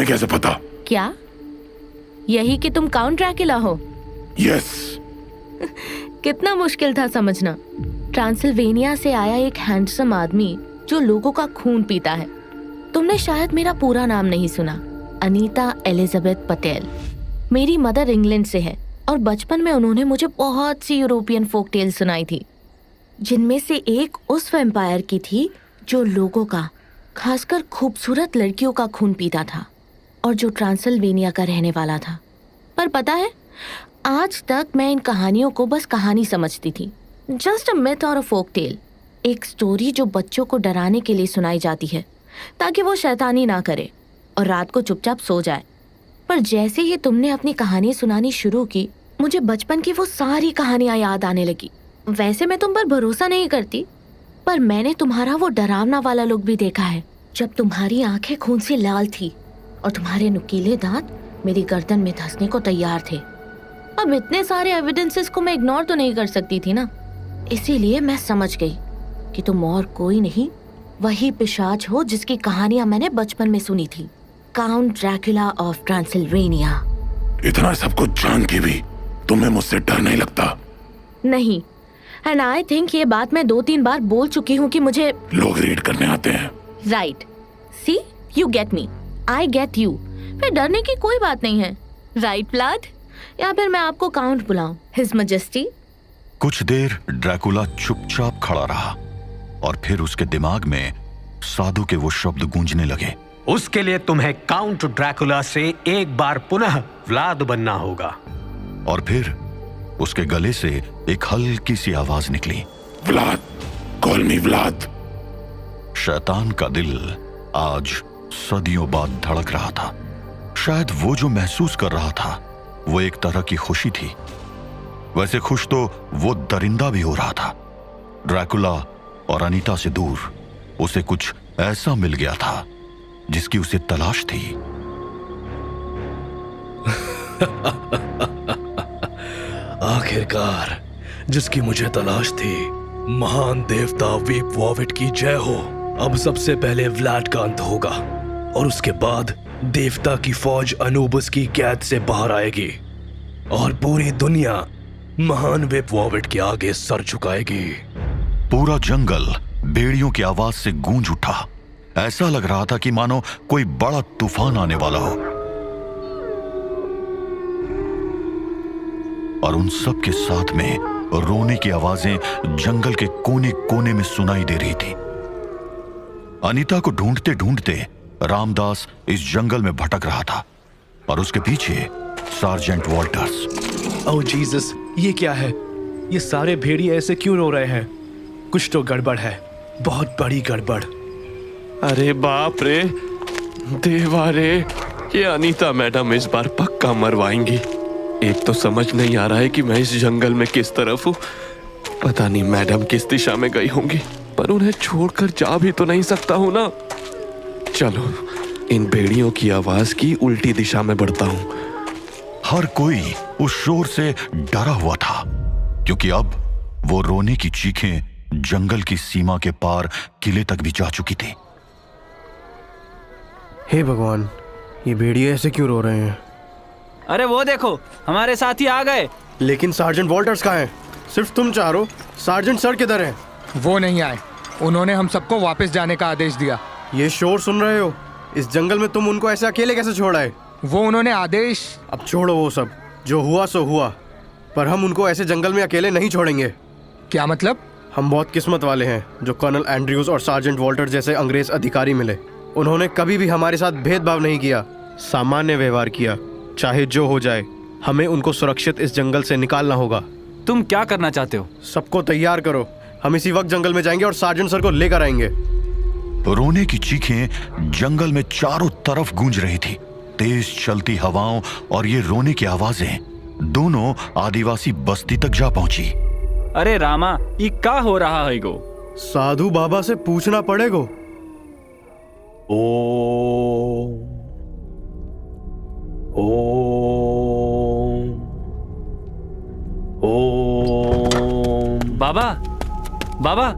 तुम्हें कैसे पता? क्या यही कि तुम काउंट ड्रैकुला हो? यस। कितना मुश्किल था समझना। ट्रांसिल्वेनिया से आया एक हैंडसम आदमी जो लोगों का खून पीता है। तुमने शायद मेरा पूरा नाम नहीं सुना। अनीता एलिजाबेथ पटेल। मेरी मदर इंग्लैंड से है और बचपन में उन्होंने मुझे बहुत सी यूरोपियन फोक टेल सुनाई थी, जिनमें से एक उस वैम्पायर की थी जो लोगों का, खासकर खूबसूरत लड़कियों का खून पीता था और जो ट्रांसिल्वेनिया का रहने वाला था। पर पता है, आज तक मैं इन कहानियों को बस कहानी समझती थी, जस्ट अ मिथ और अ फोक टेल। एक स्टोरी जो बच्चों को डराने के लिए सुनाई जाती है ताकि वो शैतानी ना करे और रात को चुपचाप सो जाए। पर जैसे ही तुमने अपनी कहानी सुनानी शुरू की, मुझे बचपन की वो सारी कहानियां याद आने लगी। वैसे मैं तुम पर भरोसा नहीं करती, पर मैंने तुम्हारा वो डरावना वाला लुक भी देखा है, जब तुम्हारी आंखें खून से लाल थी और तुम्हारे नुकीले दांत मेरी गर्दन में धंसने को तैयार थे। अब इतने सारे एविडेंसेस को मैं इग्नोर तो नहीं कर सकती थी ना, इसीलिए मैं समझ गई कि तुम और कोई नहीं, वही पिशाच हो जिसकी कहानियां मैंने बचपन में सुनी थी, काउंट ड्रैकुला ऑफ ट्रांसिल्वेनिया। इतना सब कुछ जान के भी तुम्हें मुझसे डर नहीं लगता? नहीं, एंड आई थिंक ये बात मैं 2-3 बार बोल चुकी हूँ कि मुझे लोग रीड करने आते हैं। Right, see you get me, I get you. फिर डरने की कोई बात नहीं है, राइट ब्लड? या फिर मैं आपको काउंट बुलाऊं, हिज मैजेस्टी? कुछ देर ड्रैकुला चुपचाप खड़ा रहा और फिर उसके दिमाग में साधु के वो शब्द गूंजने लगे। उसके लिए तुम्हें काउंट ड्रैकुला से एक बार पुनः व्लाद बनना होगा। और फिर उसके गले से एक हल्की सी आवाज निकली, व्लाद, कॉल मी व्लाद। शैतान का दिल आज सदियों बाद धड़क रहा था। शायद वो जो महसूस कर रहा था वो एक तरह की खुशी थी। वैसे खुश तो वो दरिंदा भी हो रहा था। ड्रैकुला और अनीता से दूर उसे कुछ ऐसा मिल गया था जिसकी उसे तलाश थी। आखिरकार जिसकी मुझे तलाश थी। महान देवता वीप वॉविट की जय हो। अब सबसे पहले व्लाड का अंत होगा और उसके बाद देवता की फौज अनूबस की कैद से बाहर आएगी और पूरी दुनिया महान वीप वॉविट के आगे सर झुकाएगी। पूरा जंगल भेड़ियों की आवाज से गूंज उठा। ऐसा लग रहा था कि मानो कोई बड़ा तूफान आने वाला हो। और उन सब के साथ में रोने की आवाजें जंगल के कोने कोने में सुनाई दे रही थी। अनीता को ढूंढते ढूंढते रामदास इस जंगल में भटक रहा था और उसके पीछे सार्जेंट वॉल्टर्स। ओह जीसस, ये क्या है? ये सारे भेड़िए ऐसे क्यों रो रहे हैं? कुछ तो गड़बड़ है, बहुत बड़ी गड़बड़। अरे बाप रे, देवा रे, ये अनीता मैडम इस बार पक्का मरवाएंगी। एक तो समझ नहीं आ रहा है कि मैं इस जंगल में किस तरफ हूँ। पता नहीं मैडम किस दिशा में गई होंगी, पर उन्हें छोड़कर जा भी तो नहीं सकता हूँ ना। चलो, इन भेड़ियों की आवाज की उल्टी दिशा में बढ़ता हूँ। हर कोई उस शोर से डरा हुआ था, क्योंकि अब वो रोने की चीखें जंगल की सीमा के पार किले तक भी जा चुकी थी। हे भगवान, ये भेड़िए ऐसे क्यों रो रहे हैं? अरे वो देखो, हमारे साथी आ गए। लेकिन सार्जेंट वॉल्टर्स कहाँ हैं? सिर्फ तुम चारों। सार्जेंट सर किधर हैं? वो नहीं आए। उन्होंने हम सबको वापस जाने का आदेश दिया। ये शोर सुन रहे हो? इस जंगल में तुम उनको ऐसे अकेले कैसे छोड़ आए? वो उन्होंने आदेश। अब छोड़ो वो सब, जो हुआ सो हुआ, पर हम उनको ऐसे जंगल में अकेले नहीं छोड़ेंगे। क्या मतलब? हम बहुत किस्मत वाले हैं जो कर्नल एंड्रयूज और सार्जेंट वॉल्टर जैसे अंग्रेज अधिकारी मिले। उन्होंने कभी भी हमारे साथ भेदभाव नहीं किया, सामान्य व्यवहार किया। चाहे जो हो जाए, हमें उनको सुरक्षित इस जंगल से निकालना होगा। तुम क्या करना चाहते हो? सबको तैयार करो, हम इसी वक्त जंगल में जाएंगे और सार्जेंट सर को लेकर आएंगे। रोने की चीखें जंगल में चारों तरफ गूंज रही थी। तेज चलती हवाओं और ये रोने की आवाजें दोनों आदिवासी बस्ती तक जा पहुंची। अरे रामा, ये क्या हो रहा है गो? साधु बाबा से पूछना पड़ेगा। ओम ओम ओम। बाबा, बाबा,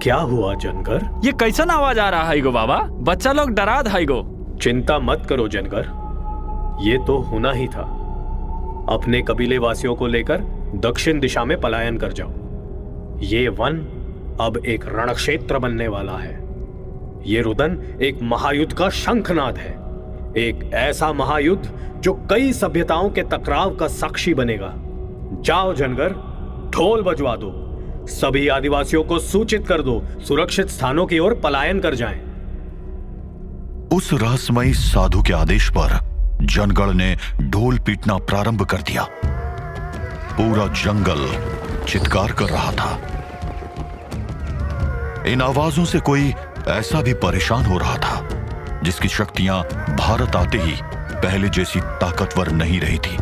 क्या हुआ जंगर? ये कैसन आवाज आ रहा है गो बाबा? बच्चा लोग डरात है गो। चिंता मत करो जनगर, ये तो होना ही था। अपने कबीले वासियों को लेकर दक्षिण दिशा में पलायन कर जाओ। ये वन अब एक रणक्षेत्र बनने वाला है। ये रुदन एक महायुद्ध का शंखनाद है, एक ऐसा महायुद्ध जो कई सभ्यताओं के टकराव का साक्षी बनेगा। जाओ जनगर, ढोल बजवा दो, सभी आदिवासियों को सूचित कर दो, सुरक्षित स्थानों की ओर पलायन कर जाएं। उस रहस्यमयी साधु के आदेश पर जनगण ने ढोल पीटना प्रारंभ कर दिया। पूरा जंगल चित्कार कर रहा था। इन आवाजों से कोई ऐसा भी परेशान हो रहा था जिसकी शक्तियां भारत आते ही पहले जैसी ताकतवर नहीं रही थी।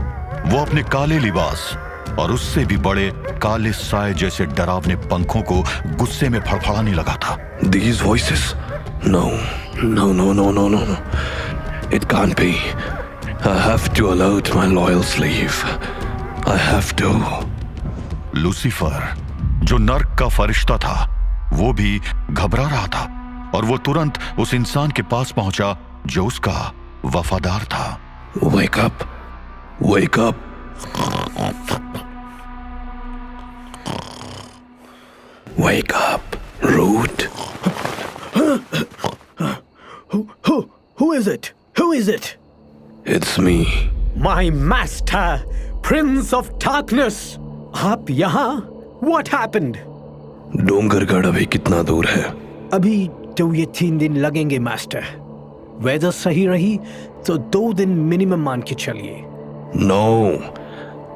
वो अपने काले लिबास और उससे भी बड़े काले साए जैसे डरावने पंखों को गुस्से में फड़फड़ाने लगा था। These voices? No, no, no, no, no, no, no. It can't be. I have to alert my loyal slave. I have to. Lucifer, जो नर्क का फरिश्ता था, वो भी घबरा रहा था और वो तुरंत उस इंसान के पास पहुंचा जो उसका वफादार था। Wake up. Wake up. Wake up, Root. Who is it? Who is it? It's me. My master, Prince of Darkness. आप यहाँ? What happened? डोंगरगढ़ अभी कितना दूर है? अभी तो ये 3 दिन लगेंगे मास्टर। वेदर सही रही तो 2 दिन मिनिमम मान के चलिए। No,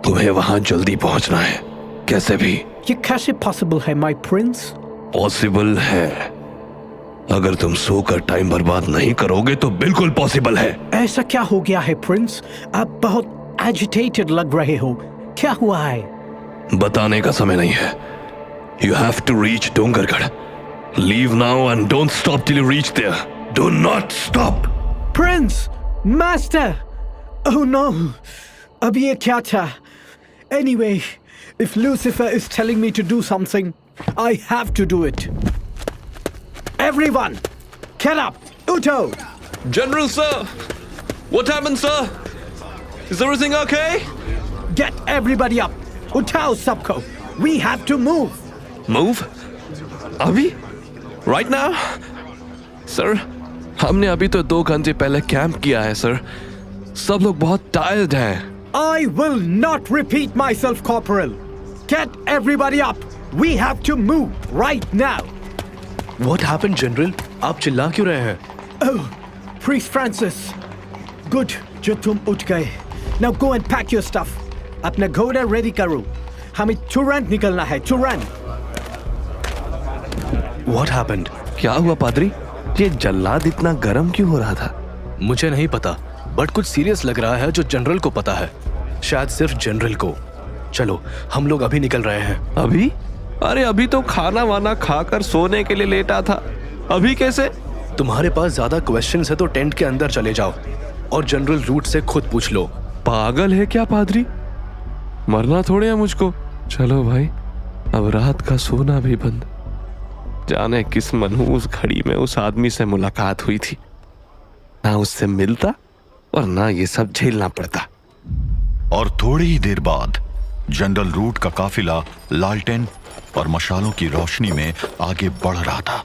तुम्हें वहां जल्दी पहुंचना है, कैसे भी। ये कैसे पॉसिबल है माय प्रिंस? पॉसिबल है। अगर तुम सोकर टाइम बर्बाद नहीं करोगे तो बिल्कुल पॉसिबल है। ऐसा क्या हो गया है प्रिंस? आप बहुत एजिटेटेड लग रहे हो, क्या हुआ है? बताने का समय नहीं है। You have to reach Dongargarh. Leave now and don't stop till you reach there. Do not stop. Prince, master, oh no, अब ये क्या था? Anyway, if Lucifer is telling me to do something, I have to do it. Everyone, get up! Uto! General sir, what happened sir? Is everything okay? Get everybody up! उठाओ सबको! We have to move! Move? अभी? Right now? Sir, हमने अभी तो 2 घंटे पहले camp किया है सर। सब लोग बहुत टायर्ड हैं। I will not repeat myself, Corporal. Get everybody up! We have to move right now! What happened, General? आप चिल्ला क्यों रहे हैं? Oh, Priest Francis. Good, जो तुम उठ गए. Now go and pack your stuff. अपना घोड़ा रेडी करो. हमें तुरंत निकलना है, तुरंत. What happened? क्या हुआ पादरी? ये जल्लाद इतना गर्म क्यों हो रहा था? मुझे नहीं पता, बट कुछ सीरियस लग रहा है जो जनरल को पता है। शायद सिर्फ जनरल को। चलो, हम लोग अभी निकल रहे हैं। अभी? अरे अभी तो खाना वाना खाकर सोने के लिए लेटा था। अभी कैसे? तुम्हारे पास ज्यादा क्वेश्चंस है तो टेंट के अंदर चले जाओ और जनरल रूट से खुद पूछ लो। पागल है क्या पादरी? मरना थोड़े है मुझको। चलो भाई, अब रात का सोना भी बंद। जाने किस मनहूस घड़ी में उस आदमी से मुलाकात हुई थी। ना उससे मिलता और ना ये सब झेलना पड़ता। और थोड़ी ही देर बाद जनरल रूट का काफिला लालटेन और मशालों की रोशनी में आगे बढ़ रहा था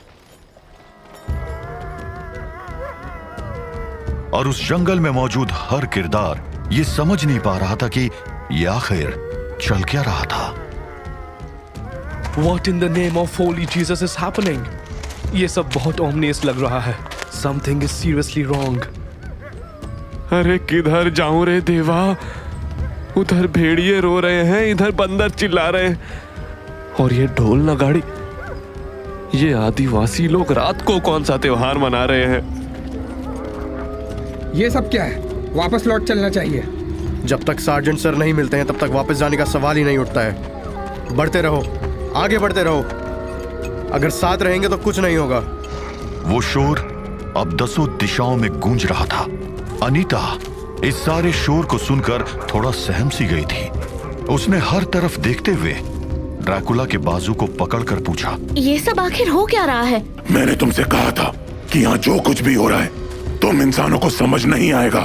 और उस जंगल में मौजूद हर किरदार ये समझ नहीं पा रहा था कि ये आखिर चल क्या रहा था। What in the name of holy Jesus is happening? ये सब बहुत ominous लग रहा है। Something is seriously wrong. अरे किधर जाऊं रे देवा? उधर भेड़िए रो रहे हैं, इधर बंदर चिल्ला रहे हैं और ये ढोल नगाड़ी। ये आदिवासी लोग रात को कौन सा त्योहार मना रहे हैं? ये सब क्या है? वापस लौट चलना चाहिए। जब तक सार्जेंट सर नहीं मिलते हैं तब तक वापस जाने का सवाल ही नहीं उठता है। बढ़ते रहो, आगे बढ़ते रहो। अगर साथ रहेंगे तो कुछ नहीं होगा। वो शोर अब 10 दिशाओं में गूंज रहा था। अनीता इस सारे शोर को सुनकर थोड़ा सहम सी गई थी। उसने हर तरफ देखते हुए ड्रैकुला के बाजू को पकड़कर पूछा, ये सब आखिर हो क्या रहा है? मैंने तुमसे कहा था कि यहाँ जो कुछ भी हो रहा है तुम इंसानों को समझ नहीं आएगा।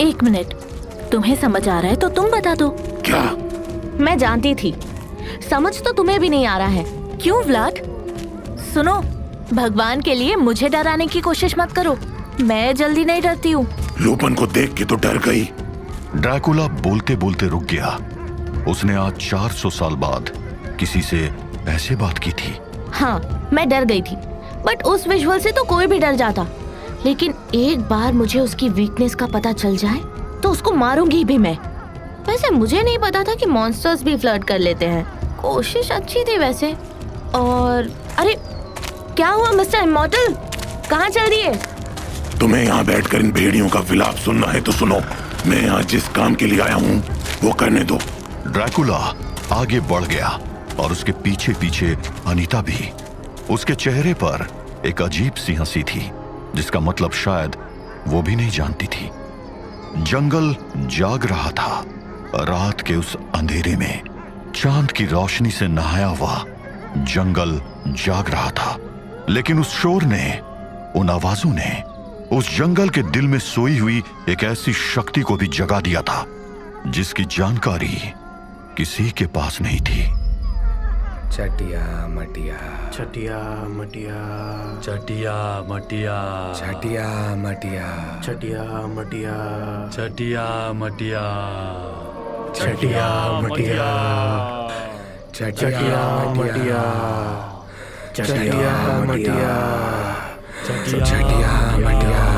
एक मिनट, तुम्हें समझ आ रहा है तो तुम बता दो। क्या? मैं जानती थी, समझ तो तुम्हें भी नहीं आ रहा है। क्यों व्लाड? सुनो, भगवान के लिए मुझे डराने की कोशिश मत करो, मैं जल्दी नहीं डरती हूँ। लूपन को देख के तो डर गई। ड्रैकुला बोलते बोलते रुक गया। उसने आज 400 साल बाद किसी से ऐसे बात की थी। हाँ, मैं डर गई थी, बट उस विजुअल से तो कोई भी डर जाता। लेकिन एक बार मुझे उसकी वीकनेस का पता चल जाए तो उसको मारूंगी भी मैं। वैसे मुझे नहीं पता था कि मॉन्स्टर्स भी फ्लर्ट कर लेते हैं। कोशिश अच्छी थी वैसे। और अरे क्या हुआ मिस्टर इमॉर्टल, कहाँ चल दिए? तुम्हें यहाँ बैठकर इन भेड़ियों का विलाप सुनना है तो सुनो। मैं यहाँ जिस काम के लिए आया हूँ वो करने दो। ड्रैकुला आगे बढ़ गया और उसके पीछे पीछे अनीता भी। उसके चेहरे पर एक अजीब सी हंसी थी जिसका मतलब शायद वो भी नहीं जानती थी। जंगल जाग रहा था। रात के उस अंधेरे में चांद की रोशनी से नहाया हुआ जंगल जाग रहा था। लेकिन उस शोर ने, उन आवाजों ने उस जंगल के दिल में सोई हुई एक ऐसी शक्ति को भी जगा दिया था जिसकी जानकारी किसी के पास नहीं थी। चटिया मटिया, चटिया मटिया, चटिया मटिया, चटिया मटिया, चटिया मटिया, चटिया मटिया, चटिया मटिया, चटिया मटिया, चटिया मटिया, चटिया मटिया।